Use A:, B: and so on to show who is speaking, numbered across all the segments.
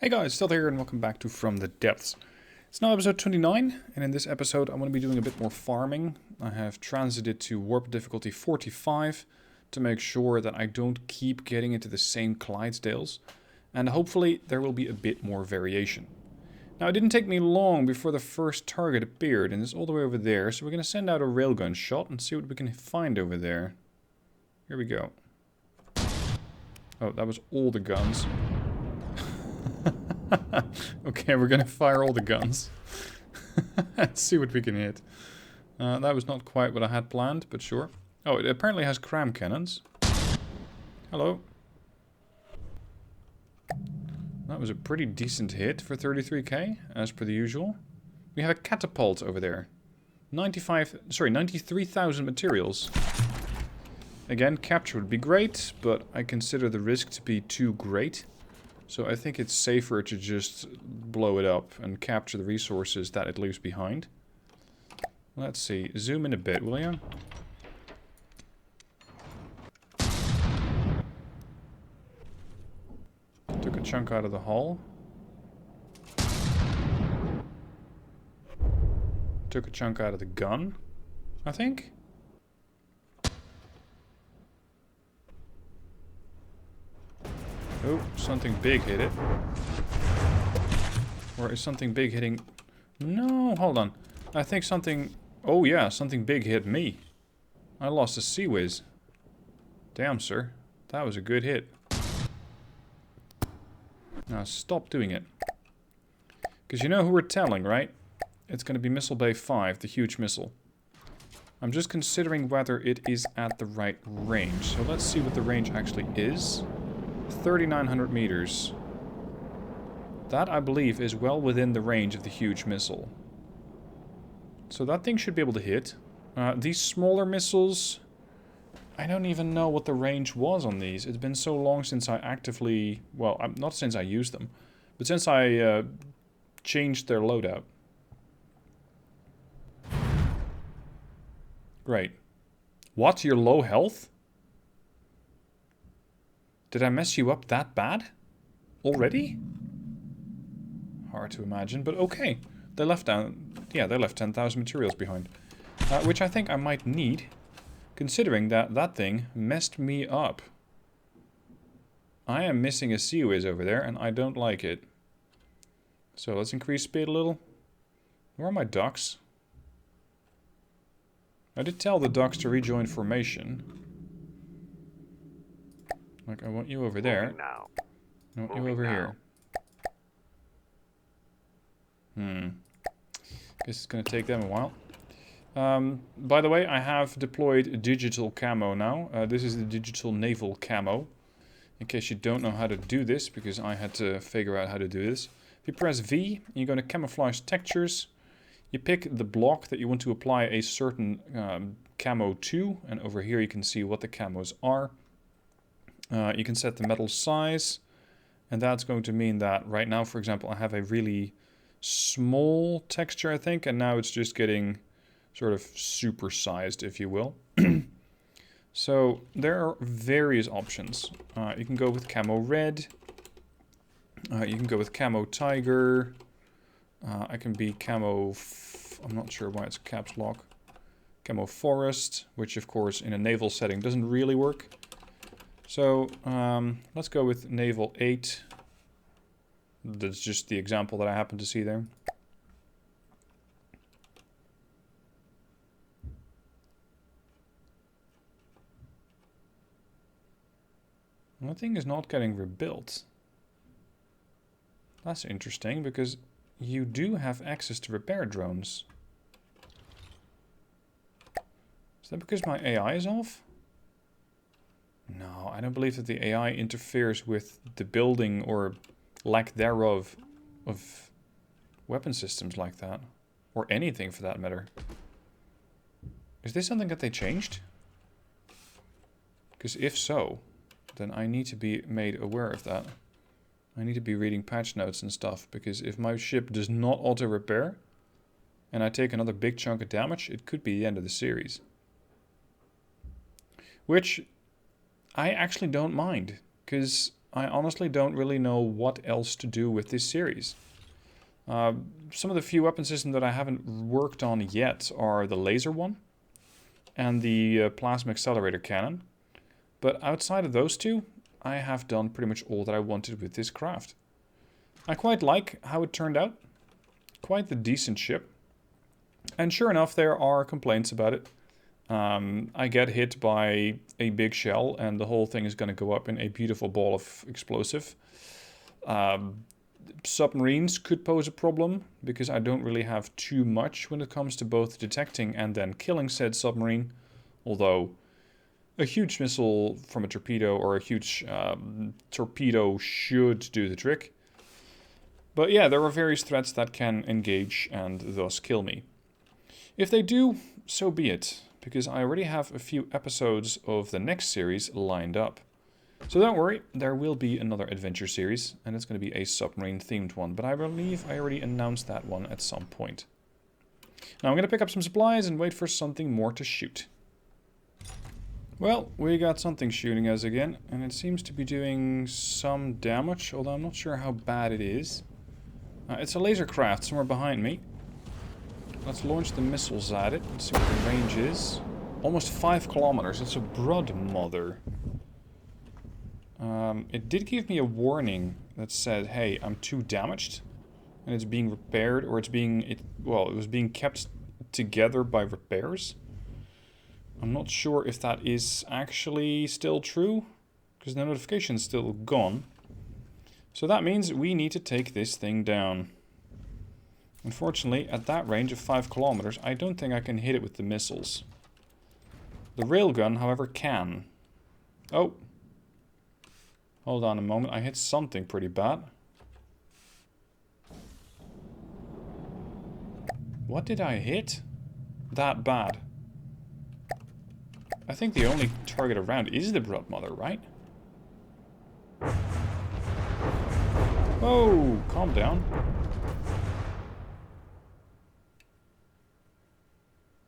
A: Hey guys, still here and welcome back to From the Depths. It's now episode 29 and in this episode I'm going to be doing a bit more farming. I have transited to warp difficulty 45 to make sure that I don't keep getting into the same Clydesdales, and hopefully there will be a bit more variation. Now it didn't take me long before the first target appeared, and it's all the way over there, so we're going to send out a railgun shot and see what we can find over there. Here we go. Oh, that was all the guns. Okay, we're gonna fire all the guns. Let's see what we can hit. That was not quite what I had planned, but sure. Oh, it apparently has cram cannons. Hello. That was a pretty decent hit for 33k, as per the usual. We have a catapult over there. 93,000 materials. Again, capture would be great, but I consider the risk to be too great. So I think it's safer to just blow it up and capture the resources that it leaves behind. Let's see. Zoom in a bit, will you? Took a chunk out of the hull. Took a chunk out of the gun, I think. Oh, something big hit it. Or is something big hitting... No, hold on. I think something... Oh yeah, something big hit me. I lost a sea whiz. Damn, sir. That was a good hit. Now stop doing it. Because you know who we're telling, right? It's going to be Missile Bay 5, the huge missile. I'm just considering whether it is at the right range. So let's see what the range actually is. 3,900 meters. That, I believe, is well within the range of the huge missile. So that thing should be able to hit. These smaller missiles, I don't even know what the range was on these. It's been so long since I actively... Well, not since I used them, but since I changed their loadout. Great. What? You're low health? Did I mess you up that bad? Already? Hard to imagine, but okay. They left 10,000 materials behind. Which I think I might need, considering that that thing messed me up. I am missing a sea whiz over there, and I don't like it. So let's increase speed a little. Where are my ducks? I did tell the ducks to rejoin formation. Like, I want you over there. I want you over here. Guess it's gonna take them a while. By the way, I have deployed digital camo now. This is the digital naval camo. In case you don't know how to do this, because I had to figure out how to do this. If you press V, you're going to camouflage textures. You pick the block that you want to apply a certain camo to, and over here you can see what the camos are. You can set the metal size, and that's going to mean that right now, for example, I have a really small texture, I think, and now it's just getting sort of supersized, if you will. So there are various options. You can go with camo red. You can go with camo tiger. I can be camo... I'm not sure why it's caps lock. Camo forest, which of course in a naval setting doesn't really work. So, let's go with Naval 8. That's just the example that I happen to see there. That thing is not getting rebuilt. That's interesting, because you do have access to repair drones. Is that because my AI is off? No, I don't believe that the AI interferes with the building or lack thereof of weapon systems like that. Or anything for that matter. Is this something that they changed? Because if so, then I need to be made aware of that. I need to be reading patch notes and stuff, because if my ship does not auto-repair, and I take another big chunk of damage, it could be the end of the series. Which I actually don't mind, because I honestly don't really know what else to do with this series. Some of the few weapon systems that I haven't worked on yet are the laser one and the plasma accelerator cannon. But outside of those two, I have done pretty much all that I wanted with this craft. I quite like how it turned out. Quite the decent ship. And sure enough, there are complaints about it. I get hit by a big shell and the whole thing is going to go up in a beautiful ball of explosive. Submarines could pose a problem because I don't really have too much when it comes to both detecting and then killing said submarine. Although a huge missile from a torpedo or a huge torpedo should do the trick. But yeah, there are various threats that can engage and thus kill me. If they do, so be it, because I already have a few episodes of the next series lined up. So don't worry, there will be another adventure series, and it's going to be a submarine-themed one, but I believe I already announced that one at some point. Now I'm going to pick up some supplies and wait for something more to shoot. Well, we got something shooting us again, and it seems to be doing some damage, although I'm not sure how bad it is. It's a laser craft somewhere behind me. Let's launch the missiles at it and see what the range is. Almost 5 kilometers. It's a broad mother. It did give me a warning that said, hey, I'm too damaged. And it's being repaired, or it was being kept together by repairs. I'm not sure if that is actually still true, because the notification's still gone. So that means we need to take this thing down. Unfortunately, at that range of 5 kilometers, I don't think I can hit it with the missiles. The railgun, however, can. Oh. Hold on a moment, I hit something pretty bad. What did I hit? That bad. I think the only target around is the broad mother, right? Oh, calm down.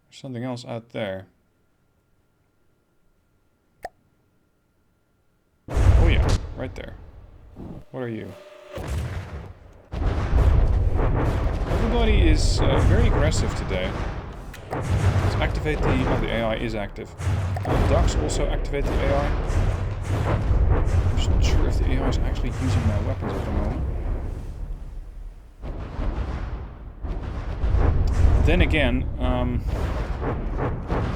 A: There's something else out there. Oh yeah, right there. What are you? Everybody is very aggressive today. Let's activate the... Oh, the AI is active. Ducks also activate the AI. I'm just not sure if the AI is actually using my weapons at the moment. Then again,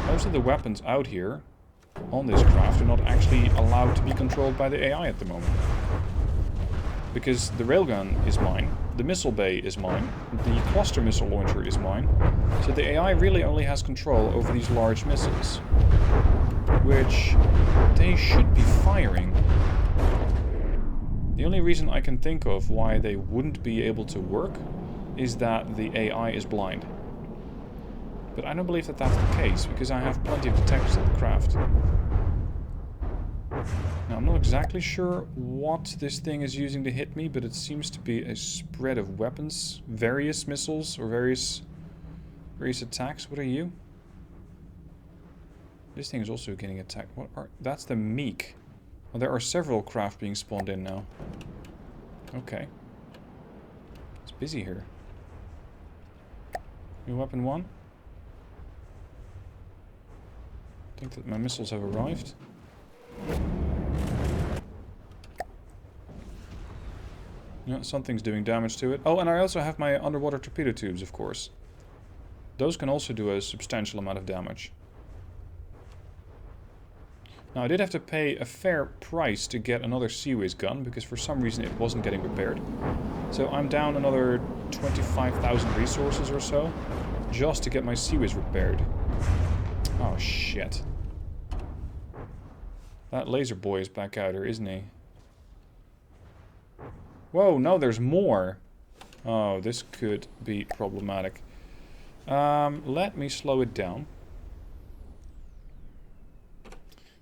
A: most of the weapons out here on this craft are not actually allowed to be controlled by the AI at the moment. Because the railgun is mine, the missile bay is mine, the cluster missile launcher is mine, so the AI really only has control over these large missiles, which they should be firing. The only reason I can think of why they wouldn't be able to work is that the AI is blind. But I don't believe that that's the case, because I have plenty of detectors on the craft. Now, I'm not exactly sure what this thing is using to hit me, but it seems to be a spread of weapons, various missiles, or various attacks. What are you? This thing is also getting attacked. That's the Meek. Well, there are several craft being spawned in now. Okay. It's busy here. New weapon 1. I think that my missiles have arrived. Yeah, something's doing damage to it. Oh, and I also have my underwater torpedo tubes, of course. Those can also do a substantial amount of damage. Now, I did have to pay a fair price to get another Seaways gun, because for some reason it wasn't getting repaired. So I'm down another 25,000 resources or so, just to get my Seaways repaired. Oh, shit. That laser boy is back out here, isn't he? Whoa, no, there's more. Oh, this could be problematic. Let me slow it down.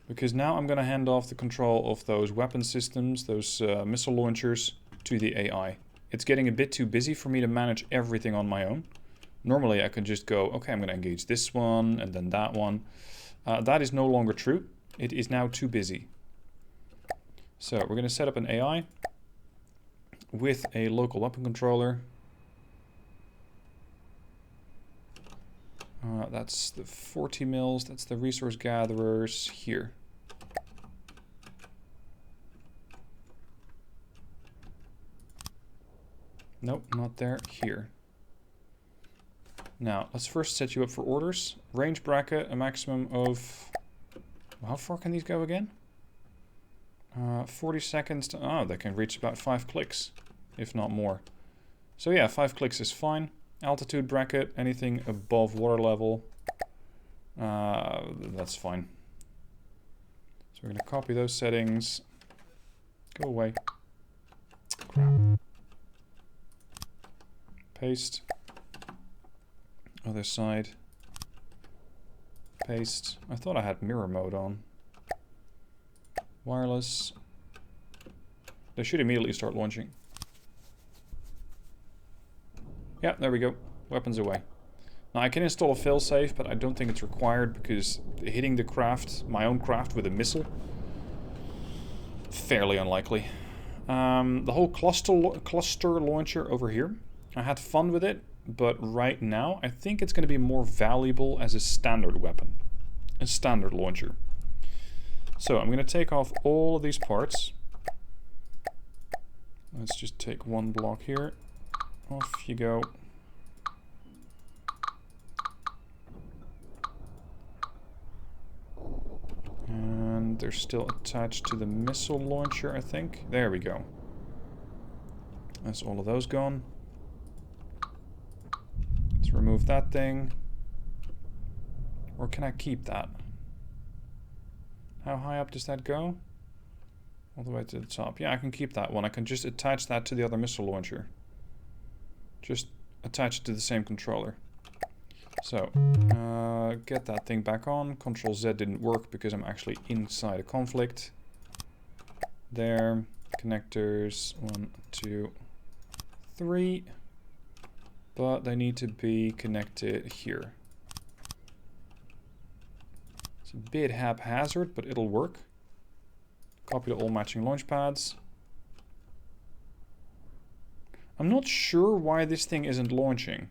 A: Because now I'm going to hand off the control of those weapon systems, those missile launchers, to the AI. It's getting a bit too busy for me to manage everything on my own. Normally I could just go, okay, I'm going to engage this one, and then that one. That is no longer true. It is now too busy. So we're going to set up an AI with a local weapon controller. That's the 40 mils, that's the resource gatherers here. Nope, not there, here. Now, let's first set you up for orders. Range bracket, a maximum of... How far can these go again? 40 seconds to... Oh, they can reach about 5 clicks, if not more. So yeah, 5 clicks is fine. Altitude bracket, anything above water level. That's fine. So we're going to copy those settings. Go away. Crap. Paste. Other side. Paste. I thought I had mirror mode on. Wireless. They should immediately start launching. Yeah, there we go. Weapons away. Now I can install a failsafe, but I don't think it's required because hitting the craft, my own craft, with a missile, fairly unlikely. The whole cluster launcher over here, I had fun with it, but right now I think it's going to be more valuable as a standard weapon, a standard launcher. So I'm going to take off all of these parts. Let's just take one block here. Off you go. And they're still attached to the missile launcher, I think. There we go. That's all of those gone. Let's remove that thing. Or can I keep that? How high up does that go? All the way to the top. Yeah, I can keep that one. I can just attach that to the other missile launcher. Just attach it to the same controller. So, get that thing back on. Control Z didn't work because I'm actually inside a conflict. There. Connectors. 1, 2, 3. But they need to be connected here. It's a bit haphazard, but it'll work. Copy to all matching launch pads. I'm not sure why this thing isn't launching.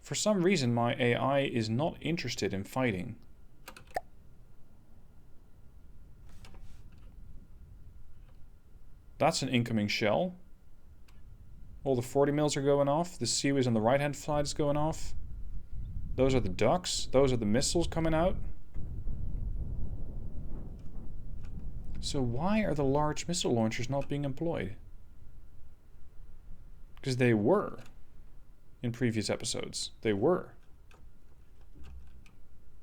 A: For some reason, my AI is not interested in fighting. That's an incoming shell. All the 40 mils are going off. The Seaways on the right-hand side is going off. Those are the ducks. Those are the missiles coming out. So why are the large missile launchers not being employed? Because they were in previous episodes. They were.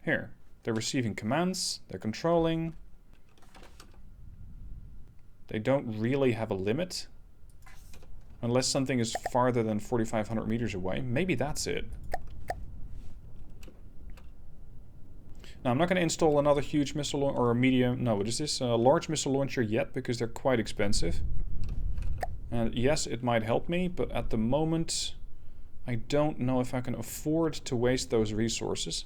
A: Here. They're receiving commands. They're controlling. They don't really have a limit. Unless something is farther than 4,500 meters away. Maybe that's it. Now, I'm not going to install another huge missile or a medium... No, what is this? A large missile launcher yet, because they're quite expensive. And yes, it might help me, but at the moment, I don't know if I can afford to waste those resources.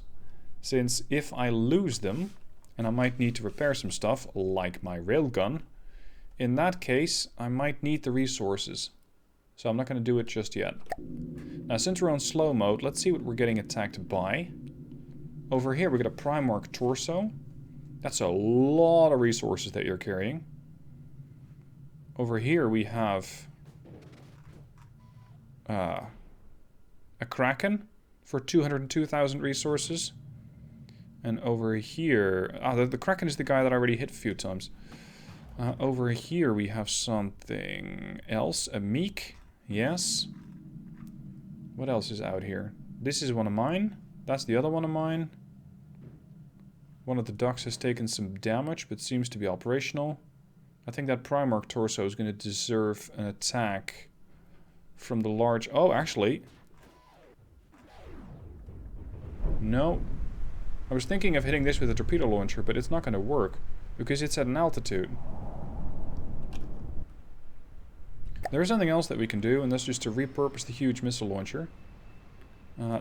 A: Since if I lose them, and I might need to repair some stuff, like my railgun, in that case, I might need the resources. So I'm not going to do it just yet. Now, since we're on slow mode, let's see what we're getting attacked by. Over here, we got a Primarch torso. That's a lot of resources that you're carrying. Over here, we have a Kraken for 202,000 resources. And over here... the Kraken is the guy that I already hit a few times. Over here, we have something else. A Meek. Yes. What else is out here? This is one of mine. That's the other one of mine. One of the ducks has taken some damage, but seems to be operational. I think that Primarch torso is going to deserve an attack from the large... Oh, actually. No. I was thinking of hitting this with a torpedo launcher, but it's not going to work. Because it's at an altitude. There is something else that we can do, and that's just to repurpose the huge missile launcher.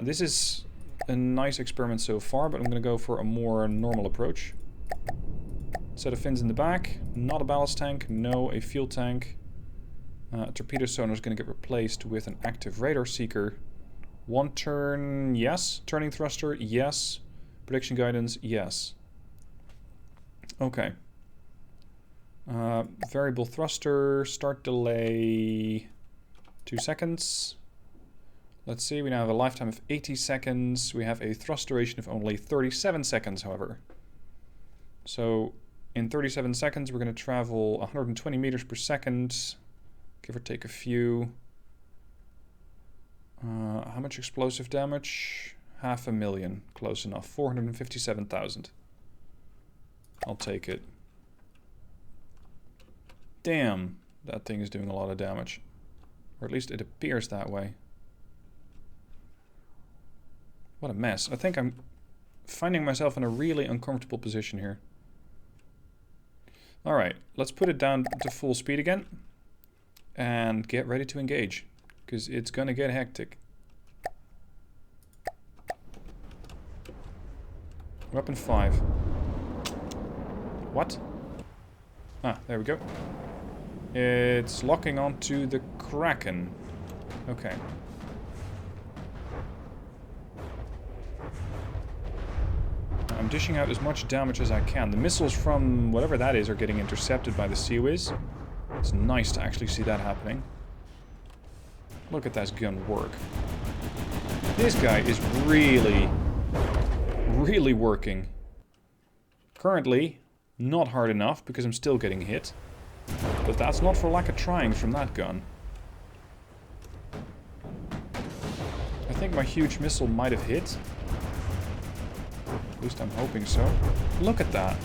A: This is a nice experiment so far, but I'm going to go for a more normal approach. Set of fins in the back. Not a ballast tank. No, a fuel tank. Torpedo sonar is going to get replaced with an active radar seeker. One turn, yes. Turning thruster, yes. Prediction guidance, yes. Okay. Variable thruster, start delay 2 seconds. Let's see, we now have a lifetime of 80 seconds. We have a thrust duration of only 37 seconds, however. So in 37 seconds, we're going to travel 120 meters per second, give or take a few. How much explosive damage? 500,000, close enough. 457,000. I'll take it. Damn, that thing is doing a lot of damage. Or at least it appears that way. What a mess. I think I'm finding myself in a really uncomfortable position here. Alright, let's put it down to full speed again. And get ready to engage. Because it's gonna get hectic. Weapon 5. What? Ah, there we go. It's locking onto the Kraken. Okay. I'm dishing out as much damage as I can. The missiles from whatever that is are getting intercepted by the Sea Whiz. It's nice to actually see that happening. Look at that gun work. This guy is really working. Currently, not hard enough because I'm still getting hit. But that's not for lack of trying from that gun. I think my huge missile might have hit. At least I'm hoping so. Look at that.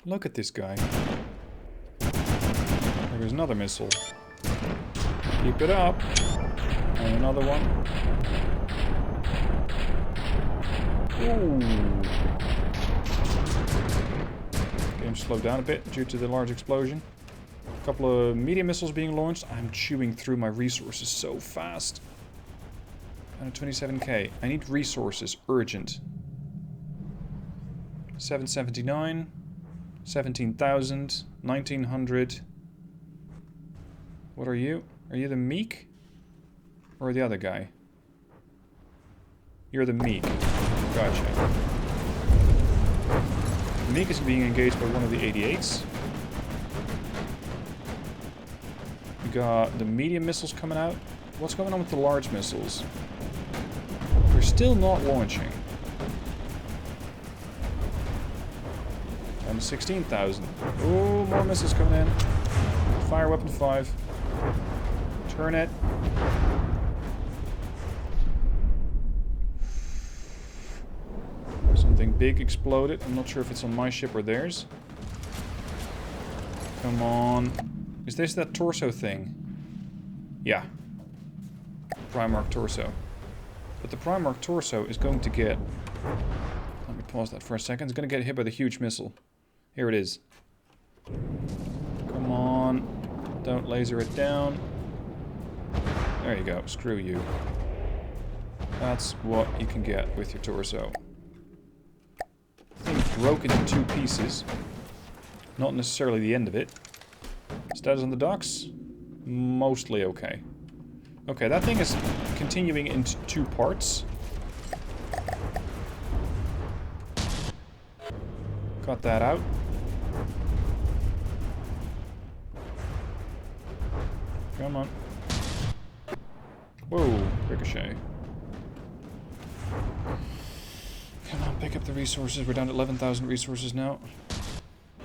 A: Look at this guy. There's another missile. Keep it up. And another one. Ooh. Game slowed down a bit due to the large explosion. A couple of medium missiles being launched. I'm chewing through my resources so fast. 127k. I need resources. Urgent. 779. 17,000. 1900. What are you? Are you the Meek? Or the other guy? You're the Meek. Gotcha. The Meek is being engaged by one of the 88s. We got the medium missiles coming out. What's going on with the large missiles? They're still not launching. And 16,000. Oh, more missiles coming in. Fire weapon 5. Turn it. Something big exploded. I'm not sure if it's on my ship or theirs. Come on. Is this that torso thing? Yeah. Primarch torso. But the Primarch torso is going to get... Let me pause that for a second. It's going to get hit by the huge missile. Here it is. Come on. Don't laser it down. There you go. Screw you. That's what you can get with your torso. The thing broke into 2 pieces. Not necessarily the end of it. Status on the docks? Mostly okay. Okay, that thing is continuing into 2 parts. Cut that out. Come on. Whoa, ricochet. Come on, pick up the resources. We're down to 11,000 resources now.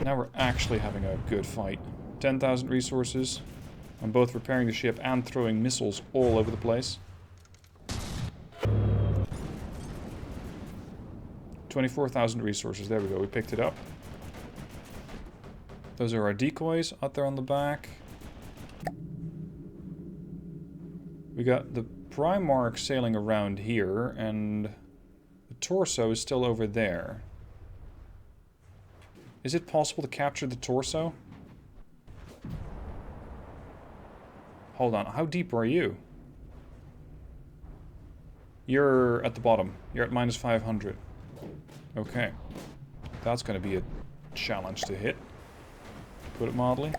A: Now we're actually having a good fight. 10,000 resources. I'm both repairing the ship and throwing missiles all over the place. 24,000 resources. There we go. We picked it up. Those are our decoys out there on the back. We got the Primarch sailing around here, and the torso is still over there. Is it possible to capture the torso? Hold on, how deep are you? You're at the bottom. You're at -500. Okay. That's going to be a challenge to hit. Put it mildly.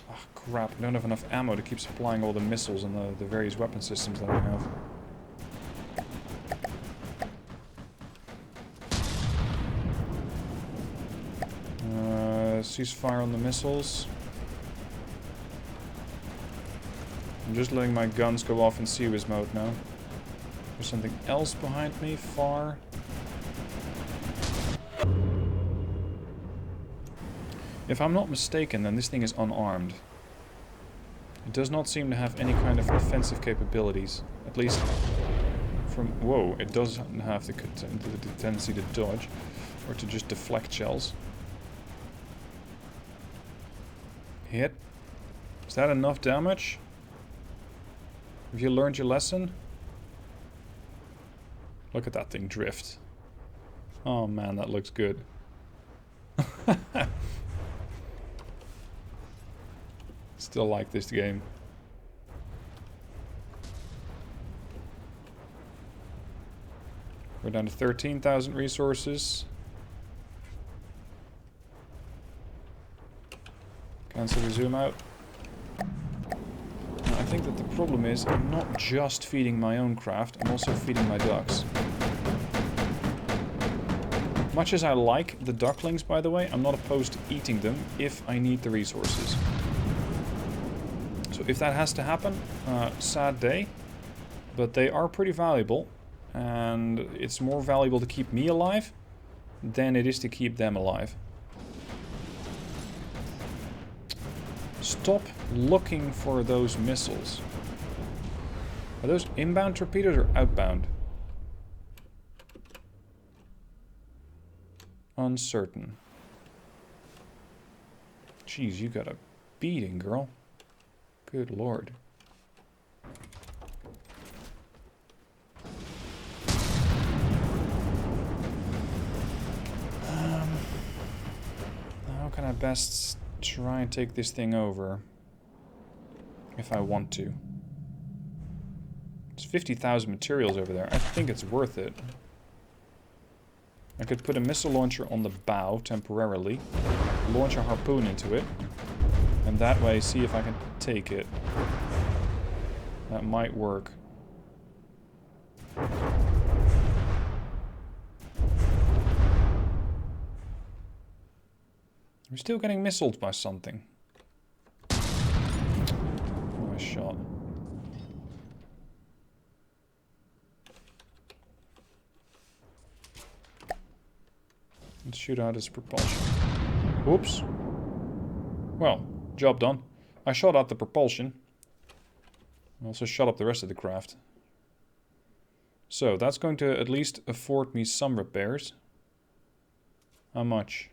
A: Ah, crap. I don't have enough ammo to keep supplying all the missiles and the various weapon systems that I have. Ceasefire on the missiles. I'm just letting my guns go off in CWIS mode now. There's something else behind me, far. If I'm not mistaken, then this thing is unarmed. It does not seem to have any kind of offensive capabilities. At least from... Whoa, it does have the tendency to dodge. Or to just deflect shells. Hit. Is that enough damage? Have you learned your lesson? Look at that thing drift. Oh man, that looks good. Still like this game. We're down to 13,000 resources. Cancel the zoom out. Now, I think that the problem is I'm not just feeding my own craft, I'm also feeding my ducks. Much as I like the ducklings, by the way, I'm not opposed to eating them if I need the resources. So if that has to happen, sad day. But they are pretty valuable. And it's more valuable to keep me alive than it is to keep them alive. Stop looking for those missiles. Are those inbound torpedoes or outbound? Uncertain. Jeez, you got a beating, girl. Good lord. How can I best try and take this thing over? If I want to. It's 50,000 materials over there. I think it's worth it. I could put a missile launcher on the bow temporarily. Launch a harpoon into it. And that way see if I can take it. That might work. I'm still getting missiled by something. Nice shot. Let's shoot out his propulsion. Whoops. Well, job done. I shot out the propulsion. I also shot up the rest of the craft. So, that's going to at least afford me some repairs. How much?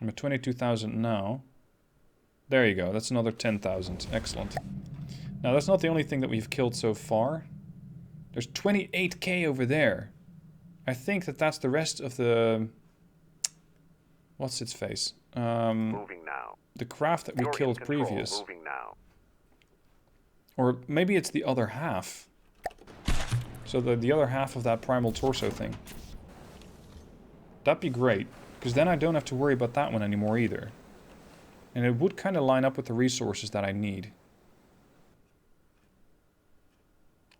A: I'm at 22,000 now. There you go, that's another 10,000. Excellent. Now, that's not the only thing that we've killed so far. There's 28k over there. I think that that's the rest of the... What's its face?
B: Moving now.
A: The craft that we killed previous.
B: Moving now.
A: Or maybe it's the other half. So the other half of that primal torso thing. That'd be great. Because then I don't have to worry about that one anymore either. And it would kind of line up with the resources that I need.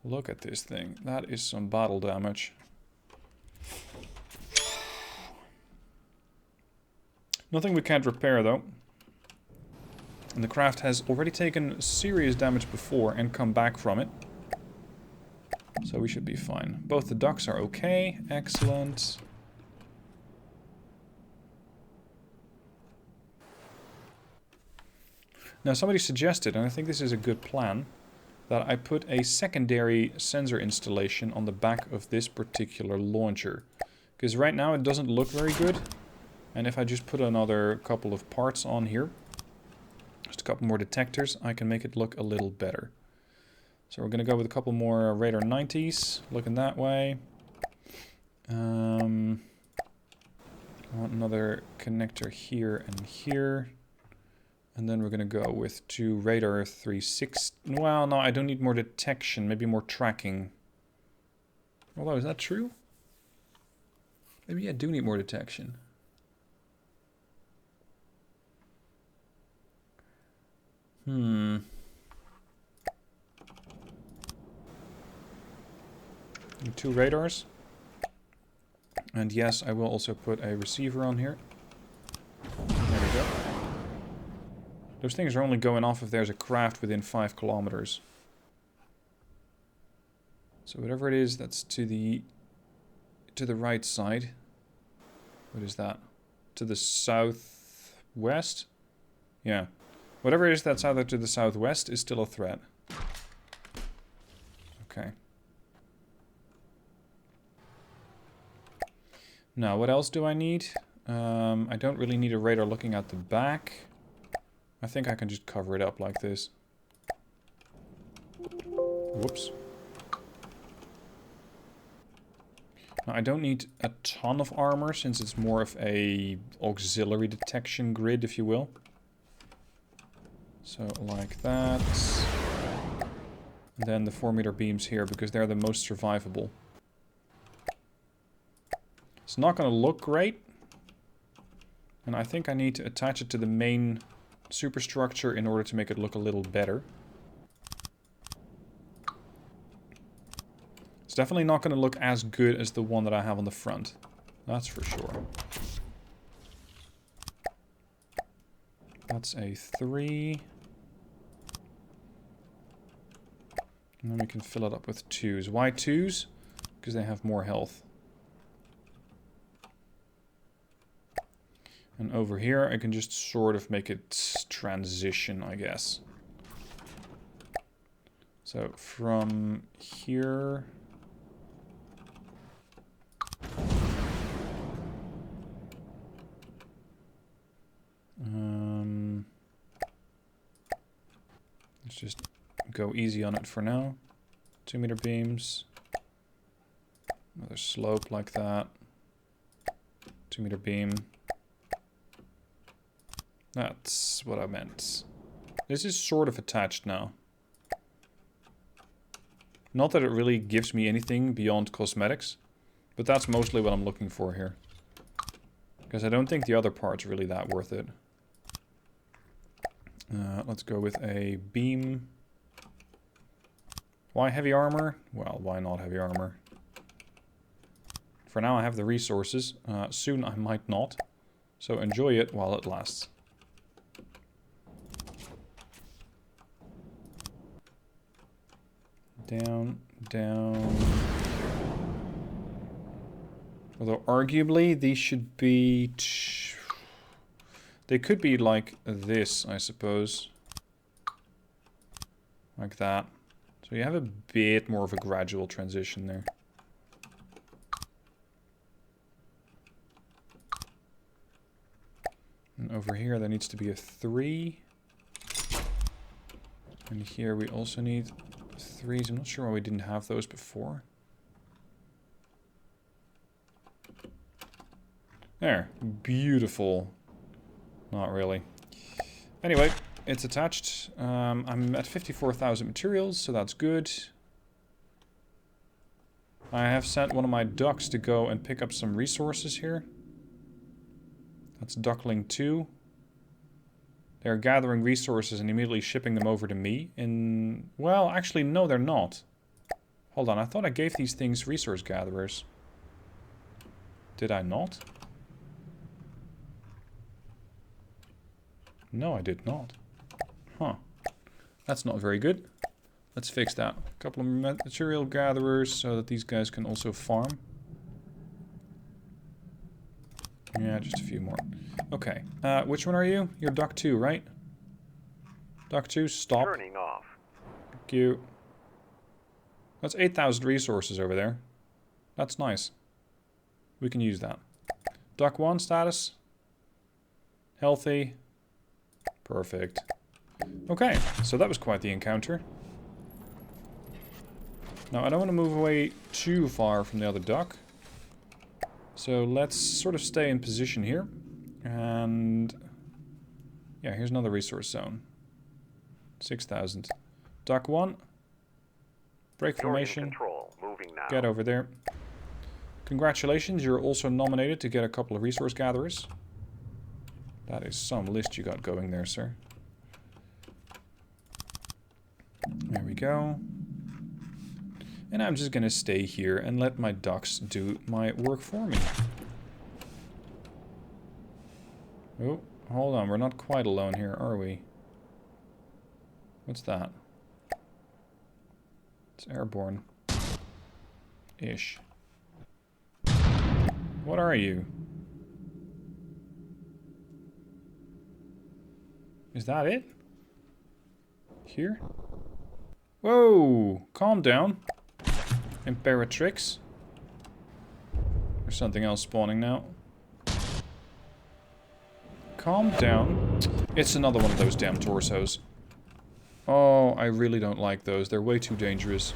A: Look at this thing. That is some battle damage. Nothing we can't repair though. And the craft has already taken serious damage before and come back from it. So we should be fine. Both the ducks are okay. Excellent. Now somebody suggested, and I think this is a good plan, that I put a secondary sensor installation on the back of this particular launcher. Because right now it doesn't look very good. And if I just put another couple of parts on here, just a couple more detectors, I can make it look a little better. So we're going to go with a couple more radar 90s, looking that way. I want another connector here and here. And then we're going to go with 2 radar 360. Well, no, I don't need more detection, maybe more tracking. Although, is that true? Maybe I do need more detection. Need 2 radars. And yes, I will also put a receiver on here. There we go. Those things are only going off if there's a craft within 5 kilometers. So whatever it is that's to the right side. What is that? To the southwest? Yeah. Whatever it is that's either to the southwest is still a threat. Okay. Now, what else do I need? I don't really need a radar looking at the back. I think I can just cover it up like this. Whoops. Now, I don't need a ton of armor, since it's more of a auxiliary detection grid, if you will. So, like that. And then the 4-meter beams here, because they're the most survivable. It's not going to look great. And I think I need to attach it to the main superstructure in order to make it look a little better. It's definitely not going to look as good as the one that I have on the front. That's for sure. That's a 3. And then we can fill it up with 2s. Why 2s? Because they have more health. And over here, I can just sort of make it transition, I guess. So from here... let's just go easy on it for now. 2-meter beams. Another slope like that. 2-meter beam. That's what I meant. This is sort of attached now. Not that it really gives me anything beyond cosmetics, but that's mostly what I'm looking for here. Because I don't think the other part's really that worth it. Let's go with a beam. Why heavy armor? Well, why not heavy armor? For now I have the resources. Soon I might not. So enjoy it while it lasts. Down, down. Although arguably these should be... They could be like this, I suppose. Like that. So you have a bit more of a gradual transition there. And over here there needs to be a 3. And here we also need 3s. I'm not sure why we didn't have those before. There. Beautiful. Not really. Anyway, it's attached. I'm at 54,000 materials, so that's good. I have sent one of my ducks to go and pick up some resources here. That's Duckling 2. They're gathering resources and immediately shipping them over to me in... Well, actually, no, they're not. Hold on, I thought I gave these things resource gatherers. Did I not? No, I did not. Huh. That's not very good. Let's fix that. A couple of material gatherers so that these guys can also farm. Yeah, just a few more. Okay. Which one are you? You're Duck 2, right? Duck 2, stop.
B: Turning off.
A: Thank you. That's 8,000 resources over there. That's nice. We can use that. Duck 1 status. Healthy. Perfect. Okay, so that was quite the encounter. Now, I don't want to move away too far from the other duck. So let's sort of stay in position here. And... yeah, here's another resource zone. 6,000. Duck 1. Break formation.
B: Control. Moving now.
A: Get over there. Congratulations, you're also nominated to get a couple of resource gatherers. That is some list you got going there, sir. There we go. And I'm just gonna stay here and let my ducks do my work for me. Oh, hold on, we're not quite alone here, are we? What's that? It's airborne. Ish. What are you? Is that it? Here? Whoa! Calm down. Imperatrix. There's something else spawning now. Calm down. It's another one of those damn torsos. Oh, I really don't like those. They're way too dangerous.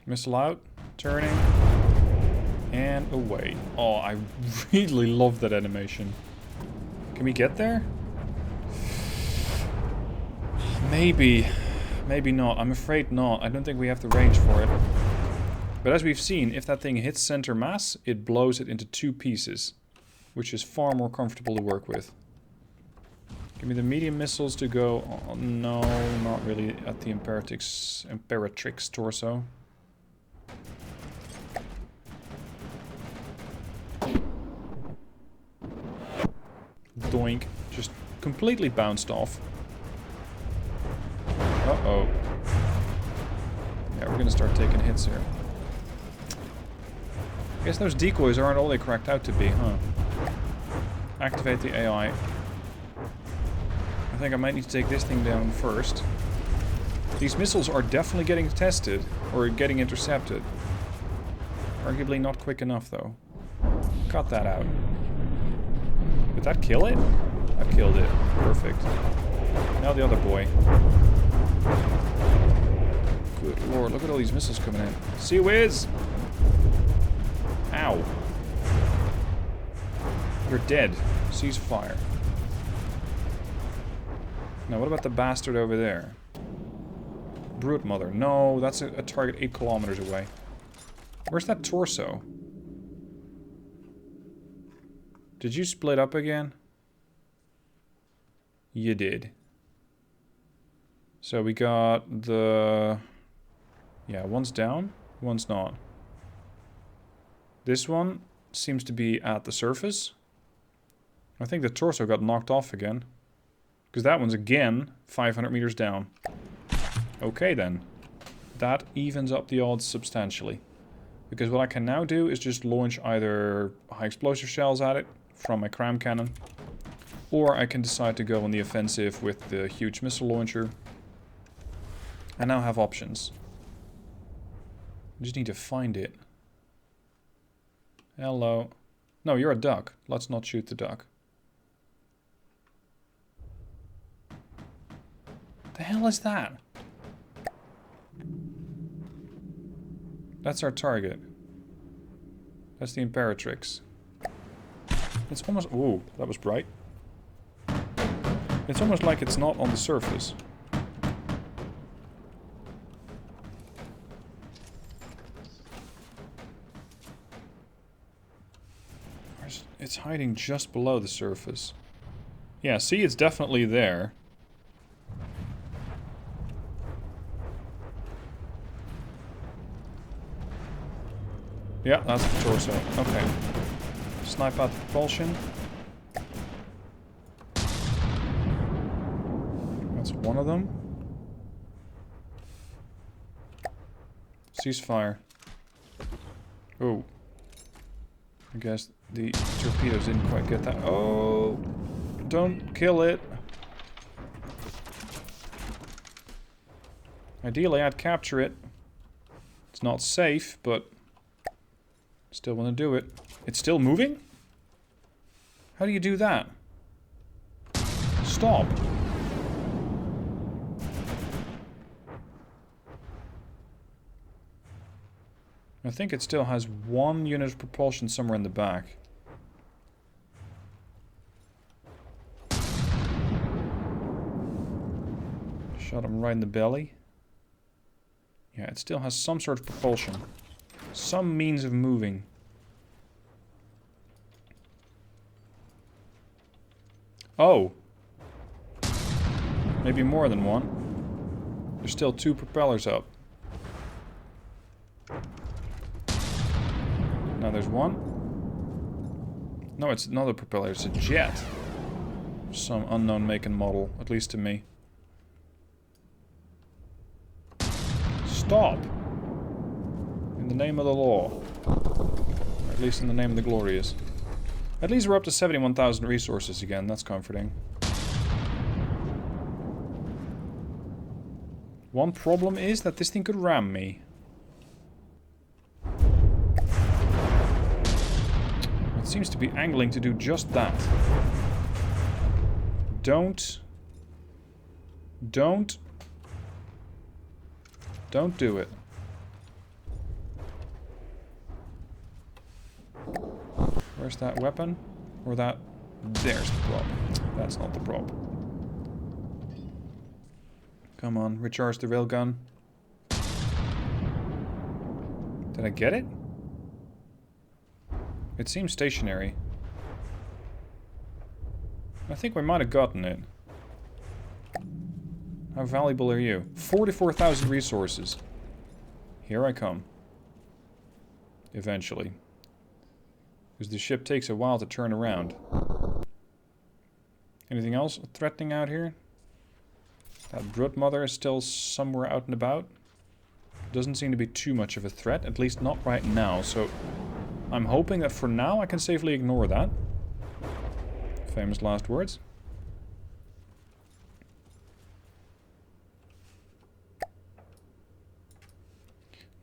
A: Missile out. Turning. And away. Oh, I really love that animation. Can we get there? Maybe. Maybe not. I'm afraid not. I don't think we have the range for it. But as we've seen, if that thing hits center mass, it blows it into 2 pieces. Which is far more comfortable to work with. Give me the medium missiles to go... Oh, no, not really at the Imperatrix torso. Doink. Just completely bounced off. Uh-oh. Yeah, we're gonna start taking hits here. I guess those decoys aren't all they cracked out to be, huh? Activate the AI. I think I might need to take this thing down first. These missiles are definitely getting tested, or getting intercepted. Arguably not quick enough, though. Cut that out. Did that kill it? That killed it. Perfect. Now the other boy. Good lord, look at all these missiles coming in. Sea Whiz! Ow. You're dead. Cease fire. Now, what about the bastard over there? Brood Mother. No, that's a target 8 kilometers away. Where's that torso? Did you split up again? You did. So we got the... Yeah, one's down, one's not. This one seems to be at the surface. I think the torso got knocked off again. Because that one's again 500 meters down. Okay then. That evens up the odds substantially. Because what I can now do is just launch either high explosive shells at it from my cram cannon. Or I can decide to go on the offensive with the huge missile launcher. I now have options. I just need to find it. Hello. No, you're a duck. Let's not shoot the duck. The hell is that? That's our target. That's the Imperatrix. It's almost... Ooh, that was bright. It's almost like it's not on the surface. It's hiding just below the surface. Yeah, see, it's definitely there. Yeah, that's the torso. Okay. Snipe out the propulsion. That's one of them. Ceasefire. Oh. I guess the torpedoes didn't quite get that. Oh! Don't kill it. Ideally, I'd capture it. It's not safe, but still want to do it. It's still moving? How do you do that? Stop. I think it still has 1 unit of propulsion somewhere in the back. Shot him right in the belly. Yeah, it still has some sort of propulsion. Some means of moving. Oh! Maybe more than one. There's still 2 propellers up. Now there's one. No, it's not a propeller, it's a jet. Some unknown make and model, at least to me. Stop! In the name of the law. Or at least in the name of the glorious. At least we're up to 71,000 resources again, that's comforting. One problem is that this thing could ram me. It seems to be angling to do just that. Don't do it. Where's that weapon? Or that... There's the prop. That's not the prop. Come on, recharge the railgun. Did I get it? It seems stationary. I think we might have gotten it. How valuable are you? 44,000 resources. Here I come. Eventually. Because the ship takes a while to turn around. Anything else threatening out here? That brood mother is still somewhere out and about. Doesn't seem to be too much of a threat, at least not right now, so I'm hoping that for now I can safely ignore that. Famous last words.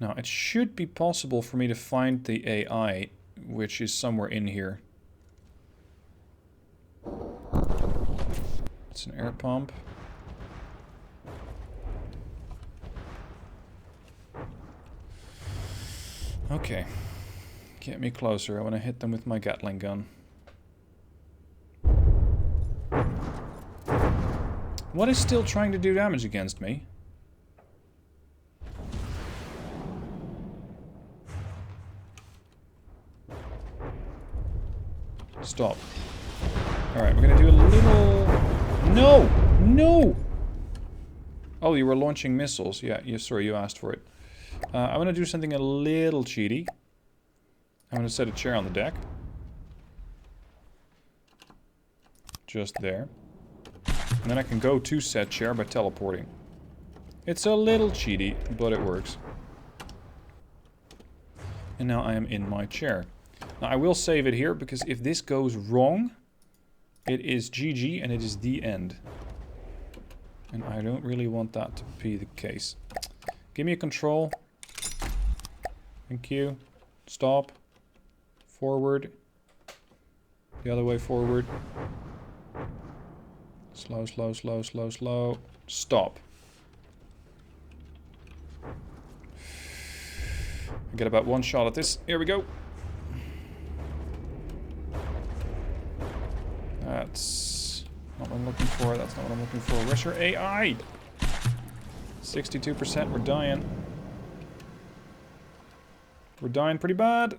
A: Now, it should be possible for me to find the AI, which is somewhere in here. It's an air pump. Okay. Get me closer. I want to hit them with my Gatling gun. What is still trying to do damage against me? Stop. Alright, we're gonna do a little... No! No! Oh, you were launching missiles. Yeah, sorry, you asked for it. I'm gonna do something a little cheaty. I'm gonna set a chair on the deck. Just there. And then I can go to said chair by teleporting. It's a little cheaty, but it works. And now I am in my chair. Now I will save it here, because if this goes wrong, it is GG and it is the end. And I don't really want that to be the case. Give me a control. Thank you. Stop. Forward. The other way forward. Slow, slow, slow, slow, slow. Stop. I get about one shot at this. Here we go. That's not what I'm looking for. That's not what I'm looking for. Where's your AI? 62%. We're dying. We're dying pretty bad.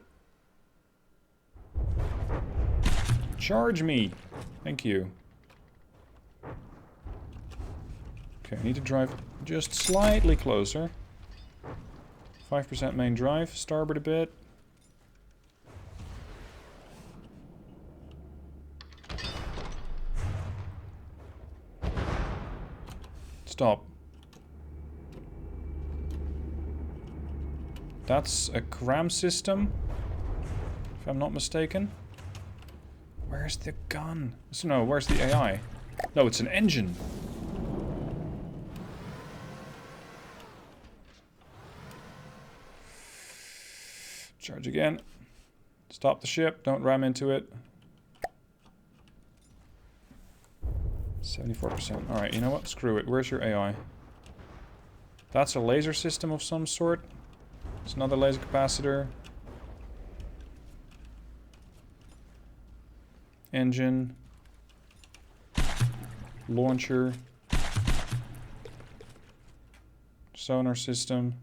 A: Charge me. Thank you. Okay, I need to drive just slightly closer. 5% main drive. Starboard a bit. Stop. That's a cram system, if I'm not mistaken. Where's the gun? So no, where's the AI? No, it's an engine. Charge again. Stop the ship, don't ram into it. 74%. Alright, you know what? Screw it. Where's your AI? That's a laser system of some sort. It's another laser capacitor. Engine. Launcher. Sonar system.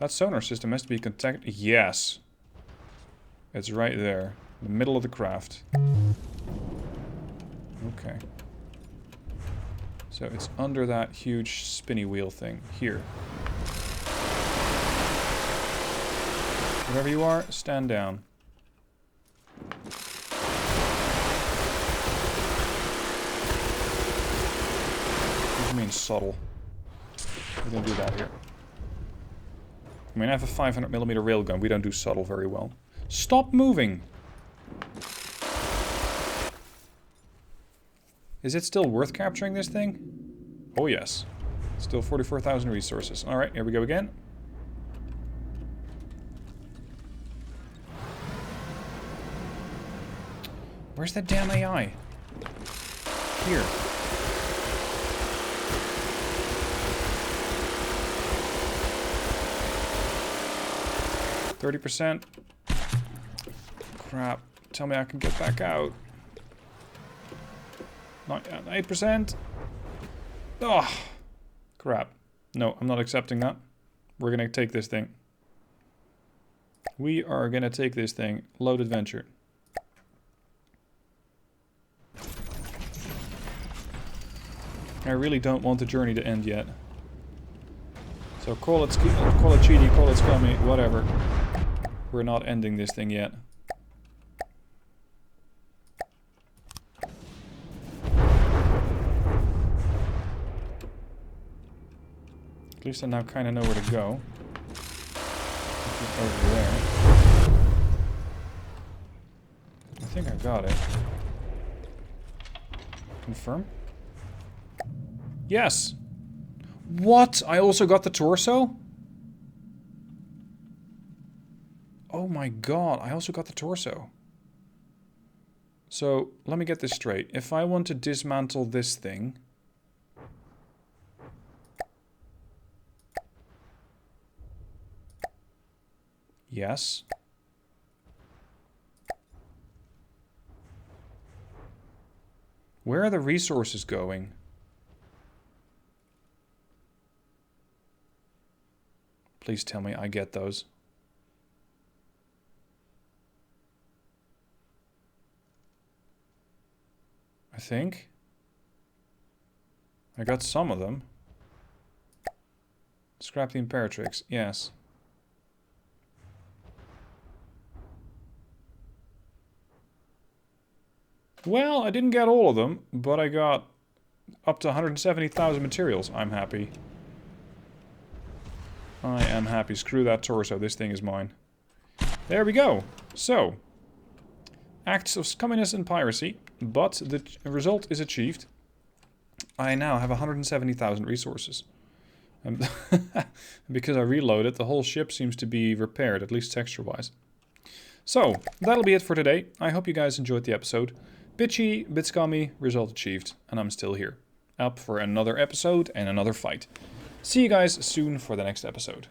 A: That sonar system has to be contacted. Yes. It's right there. In the middle of the craft. Okay. So it's under that huge spinny wheel thing. Here. Wherever you are, stand down. What do you mean subtle? We don't do that here. I mean, I have a 500mm railgun. We don't do subtle very well. Stop moving! Is it still worth capturing this thing? Oh yes. Still 44,000 resources. Alright, here we go again. Where's that damn AI? Here. %. Crap. Tell me I can get back out. 8%. Oh, crap. No, I'm not accepting that. We're gonna take this thing. We are gonna take this thing. Load adventure. I really don't want the journey to end yet. So call it cheaty, call it scummy, whatever. We're not ending this thing yet. At least I now kind of know where to go. Over there. I think I got it. Confirm? Yes! What? I also got the torso? Oh my god, I also got the torso. So, let me get this straight. If I want to dismantle this thing... Yes. Where are the resources going? Please tell me I get those. I think. I got some of them. Scrap the Imperatrix, yes. Well, I didn't get all of them, but I got up to 170,000 materials. I'm happy. I am happy. Screw that torso. This thing is mine. There we go. So, acts of scumminess and piracy, but the result is achieved. I now have 170,000 resources. And because I reloaded, the whole ship seems to be repaired, at least texture-wise. So, that'll be it for today. I hope you guys enjoyed the episode. Bitchy, bit scummy, result achieved, and I'm still here. Up for another episode and another fight. See you guys soon for the next episode.